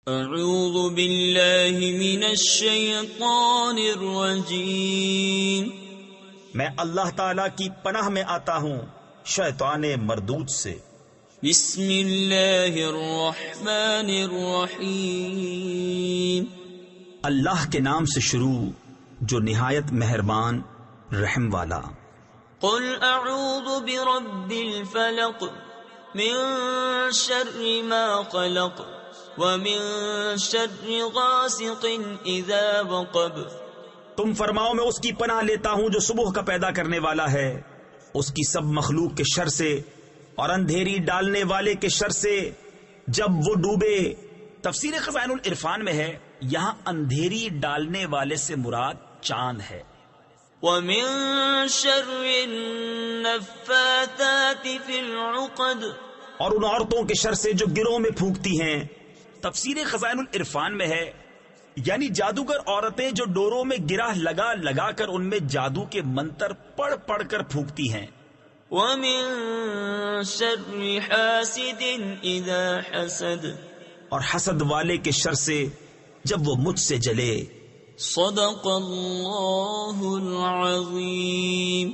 اعوذ باللہ من الشیطان الرجیم، میں اللہ تعالی کی پناہ میں آتا ہوں شیطان مردود سے۔ بسم اللہ الرحمن الرحیم، اللہ کے نام سے شروع جو نہایت مہربان رحم والا۔ قل اعوذ برب الفلق من شر ما خلق ومن شر غاسق اذا وقب۔ تم فرماؤ میں اس کی پناہ لیتا ہوں جو صبح کا پیدا کرنے والا ہے، اس کی سب مخلوق کے شر سے اور اندھیری ڈالنے والے کے شر سے جب وہ ڈوبے۔ تفسیر خزائن العرفان میں ہے یہاں اندھیری ڈالنے والے سے مراد چاند ہے۔ ومن شر النفاثات في العقد، اور ان عورتوں کے شر سے جو گروہ میں پھونکتی ہیں۔ تفسیر خزائن العرفان میں ہے یعنی جادوگر عورتیں جو ڈوروں میں گرہ لگا لگا کر ان میں جادو کے منتر پڑھ پڑھ کر پھونکتی ہیں۔ ومن شر حاسد اذا حسد، اور حسد والے کے شر سے جب وہ مجھ سے جلے۔ صدق اللہ العظیم۔